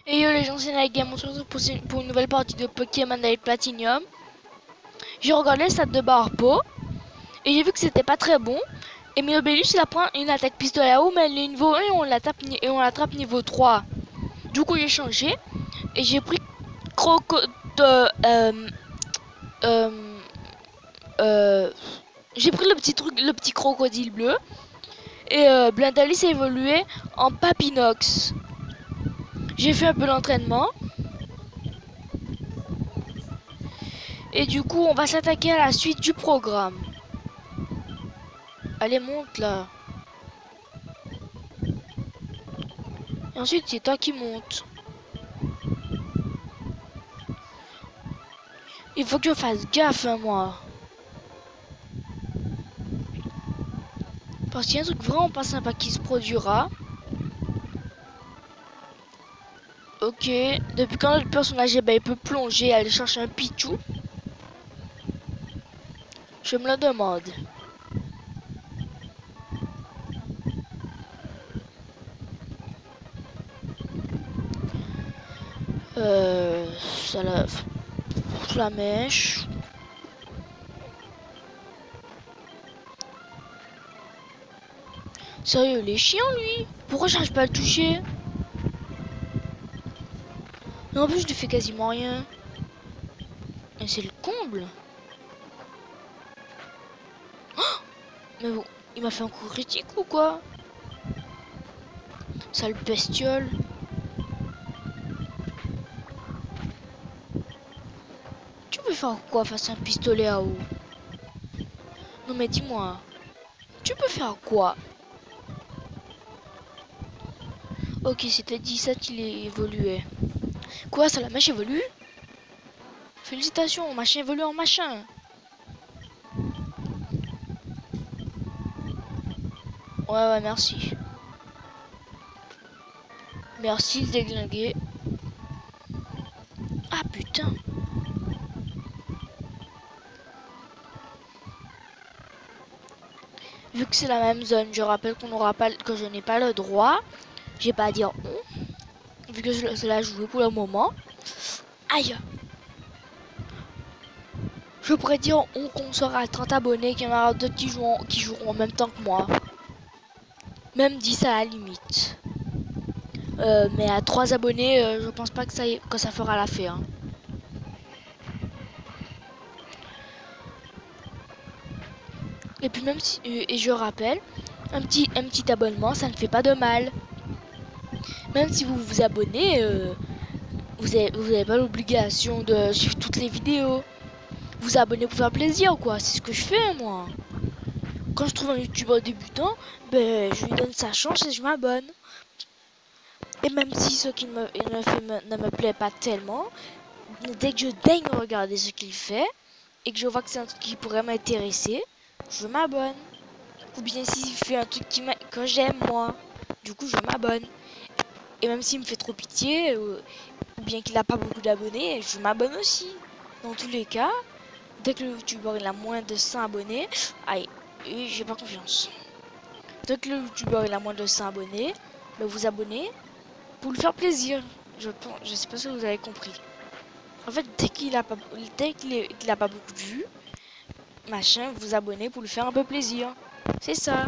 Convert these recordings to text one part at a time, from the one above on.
Et yo les gens, c'est Nightgame, on se retrouve pour une nouvelle partie de Pokémon Night Platinum. J'ai regardé le stade de Barbeau et j'ai vu que c'était pas très bon. Et Miobellus il apprend une attaque pistolet à eau, mais elle est niveau 1 et on l'attrape niveau 3. Du coup j'ai changé et j'ai pris Croco... euh, j'ai pris le petit crocodile bleu. Et Blindalis a évolué en Papinox. J'ai fait un peu d'entraînement. Et du coup, on va s'attaquer à la suite du programme. Allez, monte là. Et ensuite, c'est toi qui montes. Il faut que je fasse gaffe, hein, moi. Parce qu'il y a un truc vraiment pas sympa qui se produira. Ok. Depuis quand le personnage il peut plonger, aller chercher un Pichou? Je me le demande. Ça la mèche. Sérieux, il est chiant lui. Pourquoi j'arrive pas à le toucher? Mais en plus, je lui fais quasiment rien. Et c'est le comble. Mais bon, il m'a fait un coup critique ou quoi? Sale bestiole. Tu peux faire quoi face à un pistolet à eau? Non mais dis-moi, tu peux faire quoi? Ok, c'était 17, il est évolué. Quoi, ça la mèche évolue? Félicitations, machin évolue en machin. Ouais, merci. Merci, le déglingué. Ah putain. Vu que c'est la même zone, je rappelle que je n'ai pas le droit. J'ai pas à dire on. Vu que je l'ai joué pour le moment. Aïe. Je pourrais dire on qu'on sera à 30 abonnés, qu'il y en aura d'autres qui joueront en même temps que moi. Même 10 à la limite. Mais à 3 abonnés, je pense pas que ça fera l'affaire. Hein. Et puis même si, et je rappelle, un petit abonnement, ça ne fait pas de mal. Même si vous vous abonnez, vous avez pas l'obligation de suivre toutes les vidéos. Vous abonnez pour faire plaisir, quoi. C'est ce que je fais, moi. Quand je trouve un youtubeur débutant, ben, je lui donne sa chance et je m'abonne. Et même si ce qu'il me fait ne me plaît pas tellement, dès que je daigne regarder ce qu'il fait, et que je vois que c'est un truc qui pourrait m'intéresser, je m'abonne. Ou bien s'il fait un truc que j'aime moi, du coup je m'abonne. Et même s'il me fait trop pitié, ou bien qu'il n'a pas beaucoup d'abonnés, je m'abonne aussi. Dans tous les cas, dès que le youtubeur il a moins de 100 abonnés, aïe, j'ai pas confiance. Dès que le youtubeur il a moins de 100 abonnés, ben vous abonnez pour lui faire plaisir. Je sais pas si vous avez compris. En fait, dès qu'il a pas beaucoup de vues, machin, vous abonnez pour lui faire un peu plaisir. C'est ça.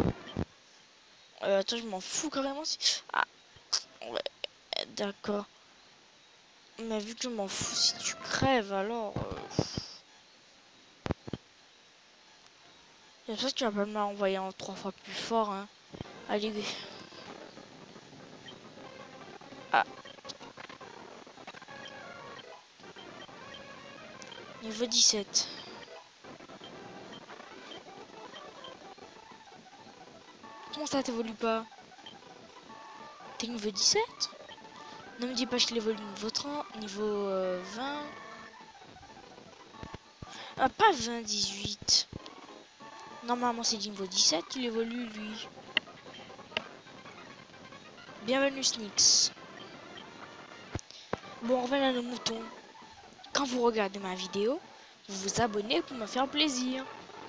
Attends, je m'en fous carrément si... Ah, ouais, d'accord. Mais vu que je m'en fous si tu crèves, alors... J'espère que tu vas pas me l'envoyer en 3 fois plus fort, hein. Allez. Ah, niveau 17. Comment ça t'évolue pas? T'es niveau 17? Ne me dis pas que je l'évolue niveau 30, niveau 20. Ah, pas 20, 18. Normalement, c'est niveau 17 qu'il évolue, lui. Bienvenue, Sneaks. Bon, on revient à nos moutons. quand vous regardez ma vidéo, vous vous abonnez pour me faire plaisir.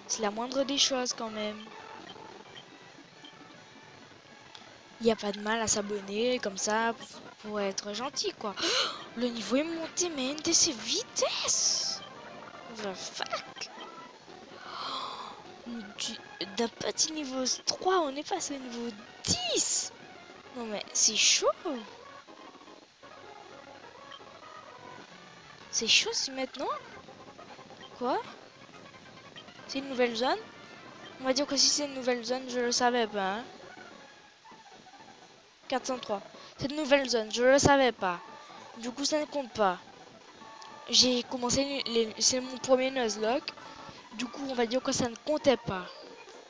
C'est la moindre des choses quand même. Il n'y a pas de mal à s'abonner comme ça pour être gentil quoi. Le niveau est monté mais une de ses vitesses. The fuck. D'un petit niveau 3 on est passé au niveau 10. Non mais c'est chaud. C'est chaud si maintenant. Quoi? C'est une nouvelle zone? On va dire que si c'est une nouvelle zone, je le savais pas. Hein. 403. C'est une nouvelle zone, je le savais pas. Du coup, ça ne compte pas. J'ai commencé, c'est mon premier Nuzlocke. Du coup, on va dire que ça ne comptait pas.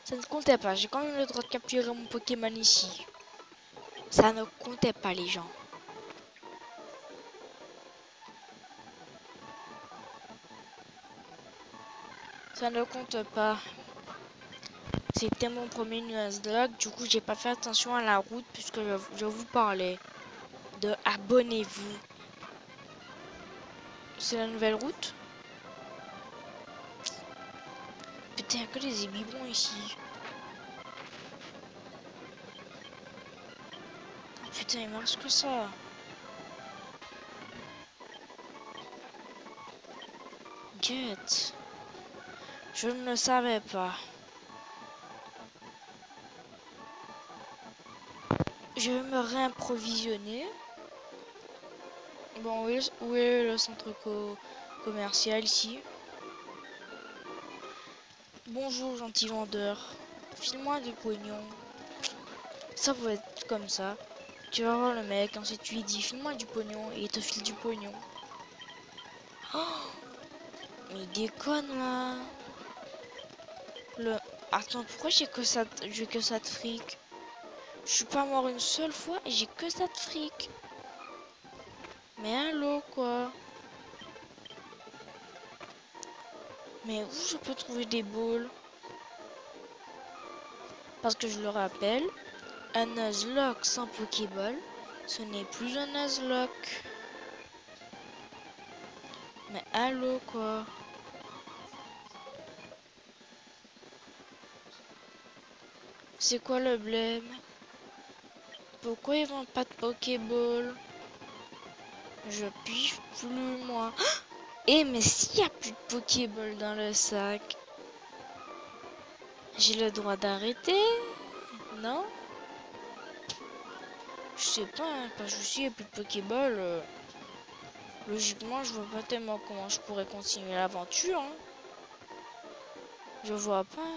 Ça ne comptait pas. J'ai quand même le droit de capturer mon Pokémon ici. Ça ne comptait pas, les gens. Ça ne compte pas. C'était mon premier Nuzlocke. Du coup, j'ai pas fait attention à la route puisque je vous parlais de abonnez-vous. C'est la nouvelle route. Putain, il y a que des ébibons ici. Putain, il marche que ça. Get. Je ne le savais pas. Je vais me réapprovisionner. Bon, où est le centre commercial ici? Bonjour, gentil vendeur. File-moi du pognon. Ça va être comme ça. Tu vas voir le mec, ensuite tu lui dis file-moi du pognon et il te file du pognon. Oh, mais il déconne là. Le... Attends, pourquoi j'ai que ça, j'ai que ça de fric? Je suis pas mort une seule fois et j'ai que ça de fric. Mais allô quoi? Mais où je peux trouver des balls? Parce que je le rappelle, un Nuzlocke sans Pokéball, ce n'est plus un Nuzlocke. Mais allô quoi? C'est quoi le blême? Pourquoi ils vendent pas de Pokéball? Je pige plus moi. Eh mais s'il y a plus de Pokéball dans le sac, j'ai le droit d'arrêter? Non? Je sais pas, hein, parce que s'il y a plus de Pokéball, logiquement je vois pas tellement comment je pourrais continuer l'aventure. Hein. Je vois pas.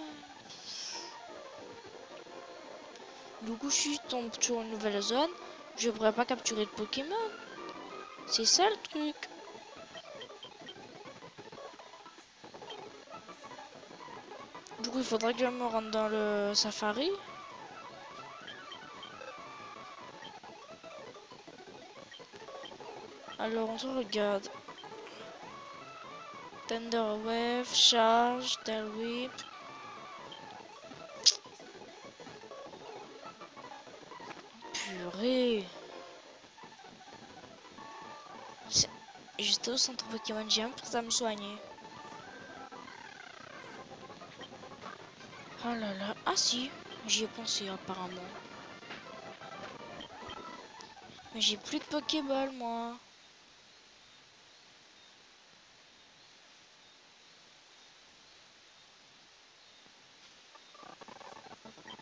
Du coup, je tombe sur une nouvelle zone. Je pourrais pas capturer de Pokémon. C'est ça le truc. Du coup, il faudrait que je me rende dans le safari. Alors, on se regarde. Thunder Wave, Charge, Tail Whip. Purée. J'étais au centre Pokémon, j'ai même pour à me soigner. Oh là là. Ah si, j'y ai pensé apparemment. Mais j'ai plus de Pokéball moi.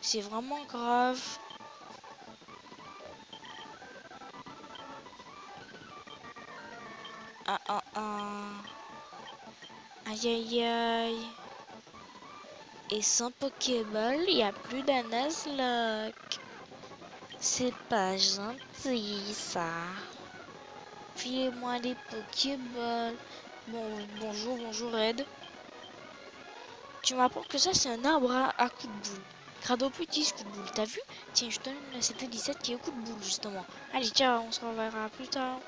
C'est vraiment grave. Ah ah ah. Aïe aïe aïe. Et sans Pokéball, il n'y a plus d'un Nuzlocke. C'est pas gentil ça. Filez-moi des Pokéballs. Bon, bonjour Red. Tu m'apprends que ça c'est un arbre à coup de boule. Crado plus 10 coups de boule, t'as vu? Tiens, je te donne la CP17 qui est au coup de boule justement. Allez, ciao, on se reverra plus tard.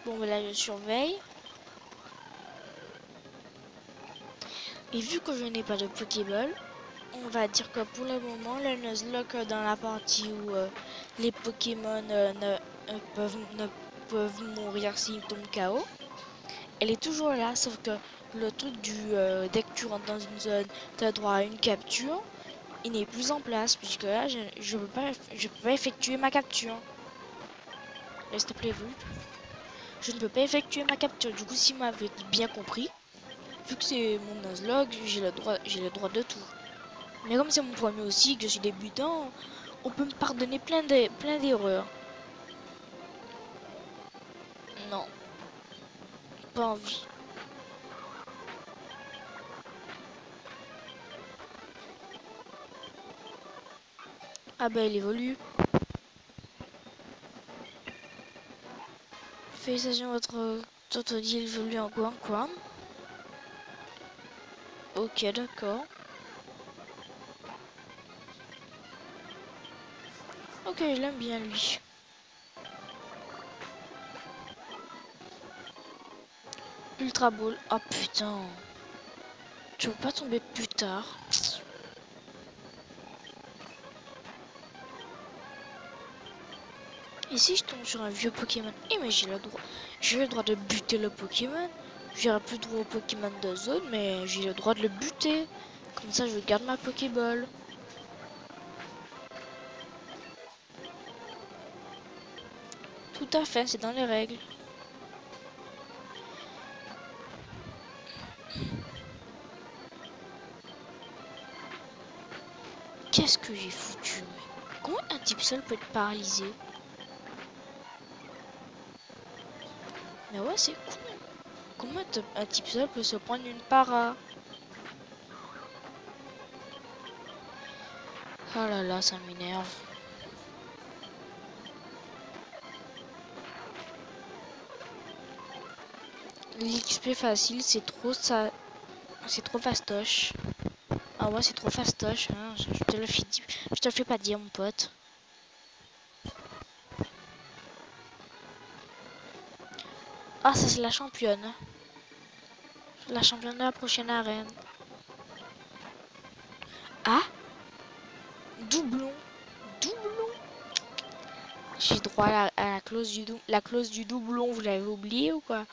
Bon, ben là je surveille. Et vu que je n'ai pas de Pokéball, on va dire que pour le moment, le Nuzlocke dans la partie où les Pokémon peuvent mourir s'ils tombent KO. Elle est toujours là, sauf que le truc du dès que tu rentres dans une zone, tu as droit à une capture, il n'est plus en place, puisque là, je peux pas effectuer ma capture. Là, s'il te plaît, vu. Je ne peux pas effectuer ma capture. Du coup, si vous m'avez bien compris, vu que c'est mon Nuzlocke, j'ai le droit de tout. Mais comme c'est mon premier aussi, que je suis débutant, on peut me pardonner plein d'erreurs. Non, pas envie. Ah bah, il évolue. Félicitations, votre Totodile évolue en quoi. Ok, d'accord. Ok, je l'aime bien, lui. Ultra Ball. Oh putain. Tu veux pas tomber plus tard? Et si je tombe sur un vieux Pokémon? Eh mais j'ai le droit de buter le Pokémon. J'aurai plus droit au Pokémon de zone, mais j'ai le droit de le buter. Comme ça, je garde ma Pokéball. Tout à fait, c'est dans les règles. Qu'est-ce que j'ai foutu? Comment un type seul peut être paralysé? Mais ouais, c'est con. Comment un type seul peut se prendre une para? Oh là là, ça m'énerve. L'XP facile, c'est trop ça. C'est trop fastoche. Ah ouais, c'est trop fastoche. Hein. Je te le fais pas dire, mon pote. Ah, ça, c'est la championne. La championne de la prochaine arène. Ah, doublon. Doublon. J'ai droit à la clause du doublon. Vous l'avez oublié ou quoi?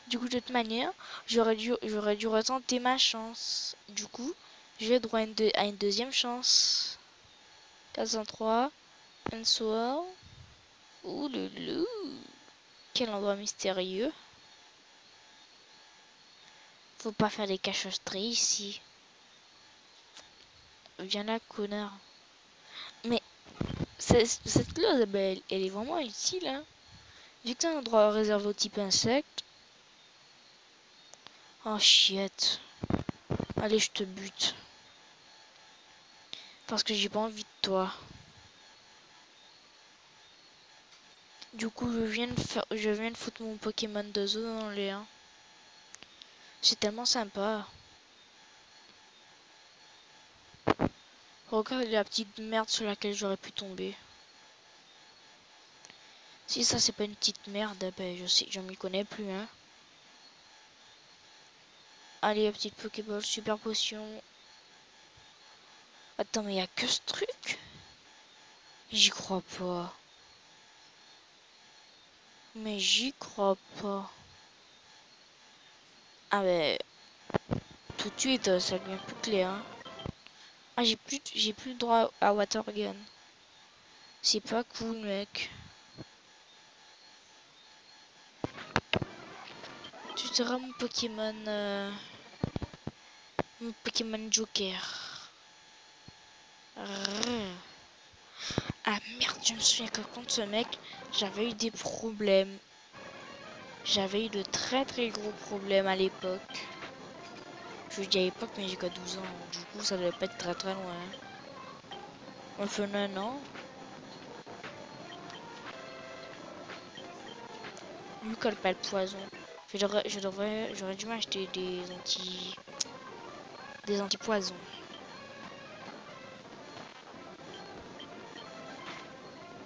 Du coup, de toute manière, j'aurais dû retenter ma chance. Du coup, j'ai droit à une deuxième chance. 403. Un soir. Ouh loulou. Quel endroit mystérieux. Faut pas faire des cachotteries ici. Viens là, connard. Mais cette clause, ben, elle est vraiment utile. Hein. Vu que t'as un endroit réservé au type insecte. Oh, chiette. Allez, je te bute. Parce que j'ai pas envie de toi. Du coup, je viens de foutre mon Pokémon de zoo dans les 1. C'est tellement sympa. Regarde la petite merde sur laquelle j'aurais pu tomber. Si ça c'est pas une petite merde, ben je sais, je m'y connais plus hein. Allez, la petite Pokéball, super potion. Attends, mais y a que ce truc? J'y crois pas. Mais j'y crois pas. Ah ben, tout de suite, ça devient plus clair. Hein. Ah, j'ai plus le droit à Water Gun. C'est pas cool, mec. Tu seras mon Pokémon Joker. Rrr. Ah merde, je me souviens que contre ce mec, j'avais eu des problèmes. J'avais eu de très gros problèmes à l'époque. Je dis à l'époque, mais j'ai que 12 ans. Du coup, ça devait pas être très loin. Enfin, non. Mieux qu'elle pas le poison. J'aurais dû m'acheter des anti-poisons.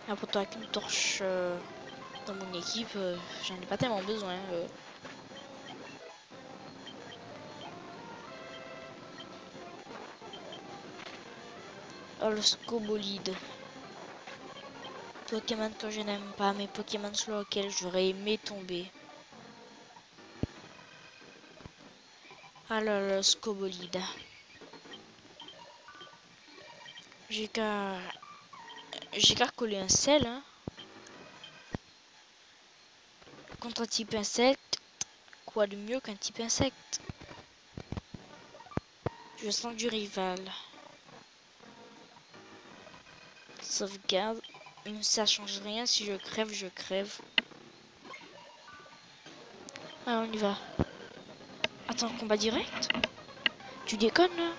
Ah, pourtant, avec une torche dans mon équipe, j'en ai pas tellement besoin. Oh, le scobolide. Pokémon que je n'aime pas, mais Pokémon sur lequel j'aurais aimé tomber. Alors, le Scobolide. J'ai qu'à coller un sel, hein. Contre un type insecte, quoi de mieux qu'un type insecte? Je sens du rival. Sauvegarde. Ça change rien, si je crève, je crève. Ah, on y va. Attends, combat direct? Tu déconnes là?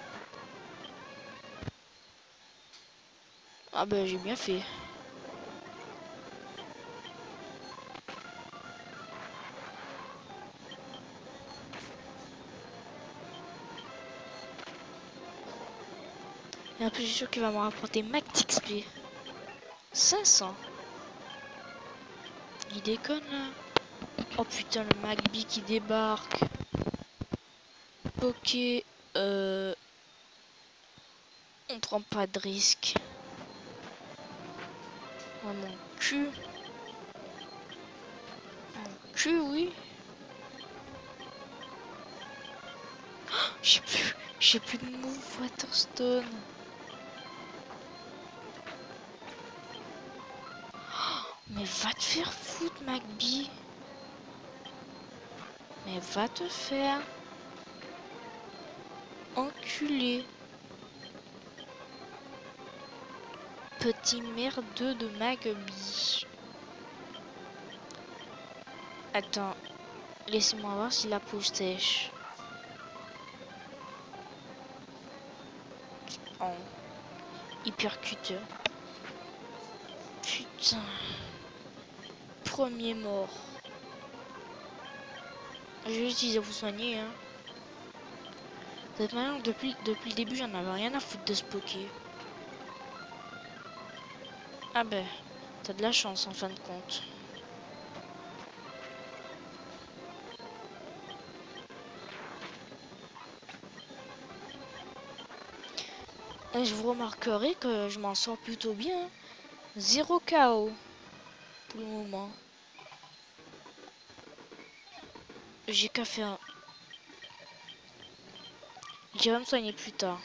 Ah bah j'ai bien fait. Et en plus, je suis sûr qu'il va me rapporter max XP. 500. Il déconne là. Oh putain, le Magby qui débarque. Ok. On prend pas de risque. Oh mon cul. Mon cul, oui. Oh, j'ai plus de move Waterstone. Mais va te faire foutre, Magby. Mais va te faire enculer. Petit merdeux de Magby. Attends, laissez-moi voir si la peau sèche. Oh, hypercute. Putain. Premier mort. Je vais utiliser à vous soigner, hein. De toute manière, depuis le début, j'en avais rien à foutre de ce poké. Ah ben, t'as de la chance en fin de compte. Et je vous remarquerai que je m'en sors plutôt bien. 0 KO pour le moment. J'ai qu'à faire. J'irai me soigner plus tard.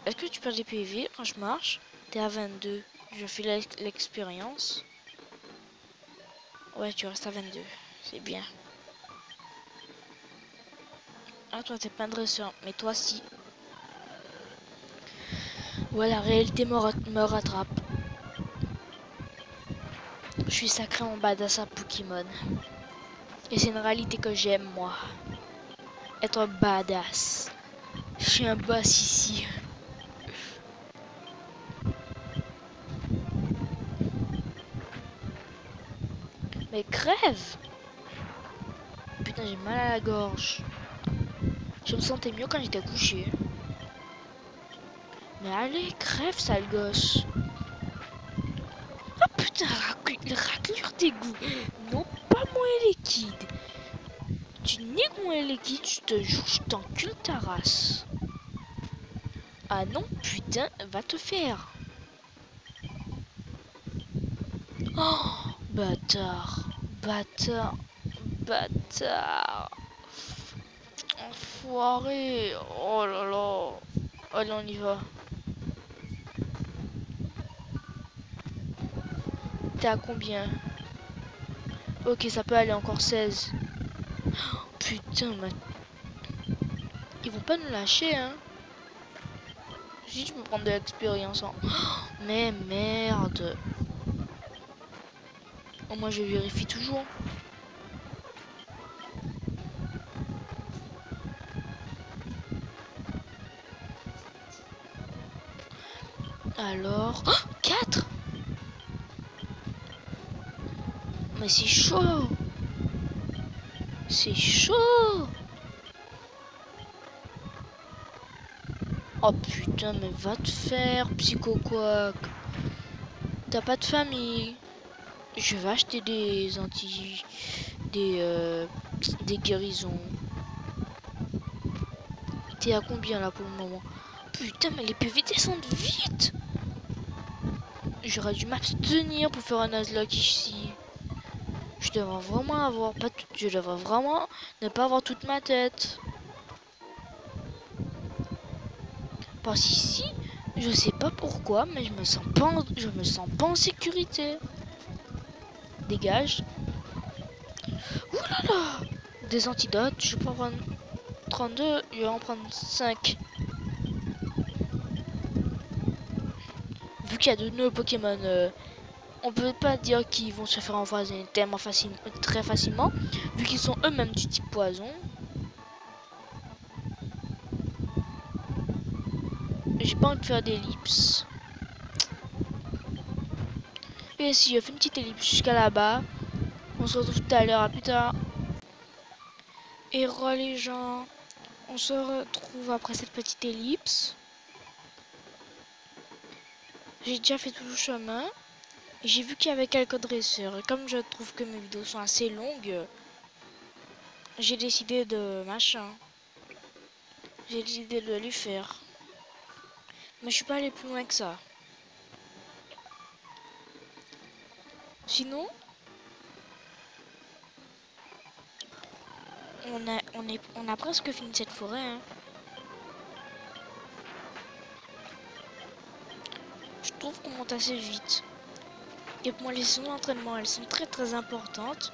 Est-ce que tu perds des PV quand je marche? T'es à 22. Je fais l'expérience. Ouais, tu restes à 22. C'est bien. Ah, toi, t'es pas un dresseur. Mais toi, si. Ouais, la réalité me rattrape. Je suis sacré en badass à Pokémon. Et c'est une réalité que j'aime, moi. Être badass. Je suis un boss ici. Mais crève! Putain, j'ai mal à la gorge. Je me sentais mieux quand j'étais couché. Mais allez, crève, sale gosse. Oh putain, raclure tes goûts. Non, pas moins liquide. Tu niques moins liquide, je te jure, je t'encule ta race. Ah non, putain, va te faire. Oh, bâtard. Bâtard. Bâtard. Enfoiré. Oh là là. Allez, on y va. T'es à combien? Ok, ça peut aller encore 16. Putain, ils vont pas nous lâcher, hein. Si je peux prendre de l'expérience, hein. Mais merde. Oh, moi, je vérifie toujours. Alors... Oh, 4. Mais c'est chaud. C'est chaud. Oh putain, mais va te faire, Psycho Quack. T'as pas de famille. Je vais acheter des des guérisons. T'es à combien là pour le moment? Putain, mais les PV descendent vite. J'aurais dû m'abstenir pour faire un Nuzlocke ici. Je devrais vraiment avoir pas tout... Je devrais vraiment ne pas avoir toute ma tête. Parce qu'ici, je sais pas pourquoi, mais je me sens pas en sécurité. Dégage. Ouh là là! Des antidotes, je peux en prendre 32, je vais en prendre 5. Vu qu'il y a de nouveaux Pokémon, on peut pas dire qu'ils vont se faire empoisonner tellement très facilement, vu qu'ils sont eux-mêmes du type poison. J'ai pas envie de faire d'ellipse. Et si je fais une petite ellipse jusqu'à là-bas, on se retrouve tout à l'heure, à plus tard. Et re les gens, on se retrouve après cette petite ellipse. J'ai déjà fait tout le chemin. J'ai vu qu'il y avait quelques dresseurs. Et comme je trouve que mes vidéos sont assez longues, j'ai décidé de machin. J'ai décidé de les faire. Mais je suis pas allé plus loin que ça. Sinon, on a presque fini cette forêt. Hein. Je trouve qu'on monte assez vite. Et pour moi, les sessions d'entraînement, elles sont très importantes.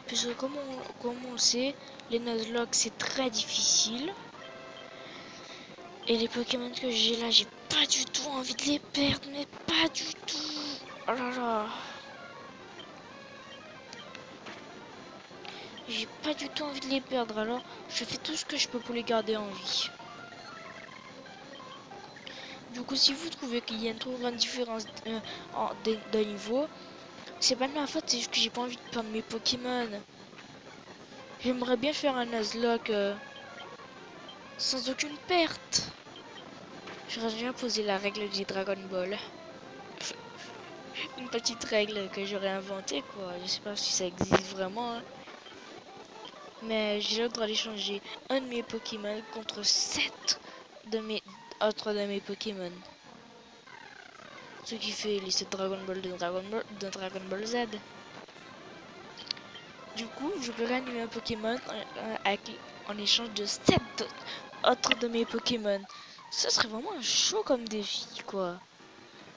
Puisque comme on le sait, les Nuzlocke, c'est très difficile. Et les Pokémon que j'ai là, j'ai pas du tout envie de les perdre. Mais pas du tout. Oh là là. J'ai pas du tout envie de les perdre. Alors, je fais tout ce que je peux pour les garder en vie. Du coup, si vous trouvez qu'il y a une trop grande différence de niveau, c'est pas de ma faute, c'est juste que j'ai pas envie de perdre mes Pokémon. J'aimerais bien faire un Nuzlocke sans aucune perte. J'aurais bien posé la règle du Dragon Ball. Une petite règle que j'aurais inventée, quoi. Je sais pas si ça existe vraiment. Hein. Mais j'ai le droit d'échanger un de mes Pokémon contre 7 de mes autres de mes Pokémon. Ce qui fait les 7 Dragon Ball de Dragon Ball Z. Du coup, je peux réanimer un Pokémon en échange de 7 autres de mes Pokémon. Ce serait vraiment chaud comme défi, quoi.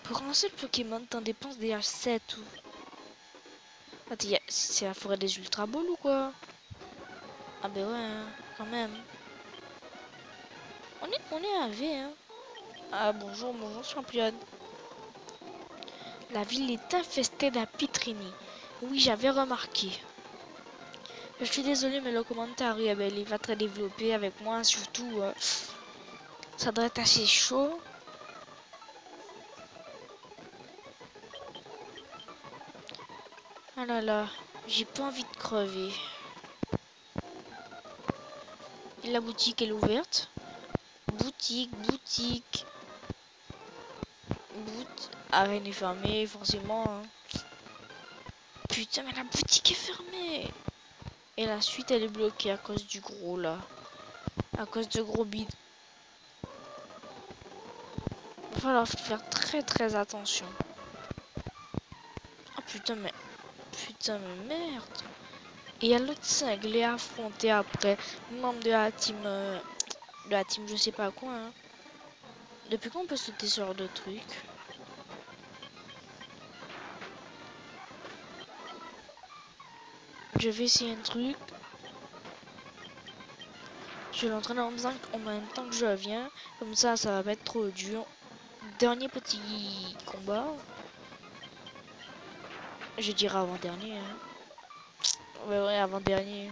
Pour un seul Pokémon, t'en dépenses déjà 7 ou... Attends, c'est la forêt des Ultra Balls ou quoi? Ah ben ouais, hein, quand même. On est à V, hein. Ah bonjour championne. La ville est infestée d'Apitrini. Oui, j'avais remarqué. Je suis désolée, mais le commentaire, eh ben, il va très développé avec moi, surtout. Ça doit être assez chaud. Ah là là, j'ai pas envie de crever. Et la boutique, elle est ouverte. Boutique. Ah, rien n'est fermé, forcément. Hein. Putain, mais la boutique est fermée. Et la suite, elle est bloquée à cause du gros, là. À cause de gros bide. Il va falloir faire très attention. Oh putain, mais merde. Et il y a l'autre cinglé à affronter après. Membre de la team je sais pas quoi. Hein. Depuis quand on peut sauter ce genre de truc? Je vais essayer un truc. Je vais l'entraîner en même temps que je viens. Comme ça va pas être trop dur. Dernier petit combat. Je dirais avant-dernier. Hein. Ouais, avant-dernier.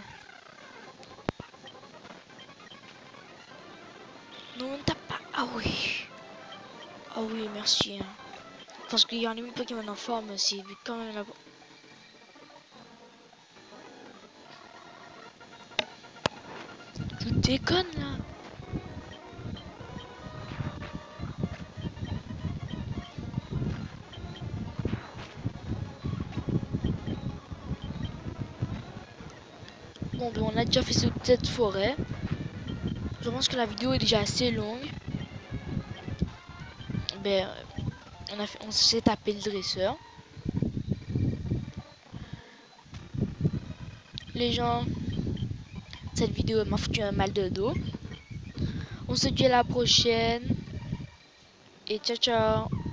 Non, on tape pas. Ah oui. Ah oui, merci. Hein. Parce qu'il y a un limite Pokémon en forme, c'est quand même là. Tu déconnes là. Bon, ben on a déjà fait cette forêt. Je pense que la vidéo est déjà assez longue. Ben, on s'est tapé le dresseur. Les gens, cette vidéo m'a foutu un mal de dos. On se dit à la prochaine et ciao ciao.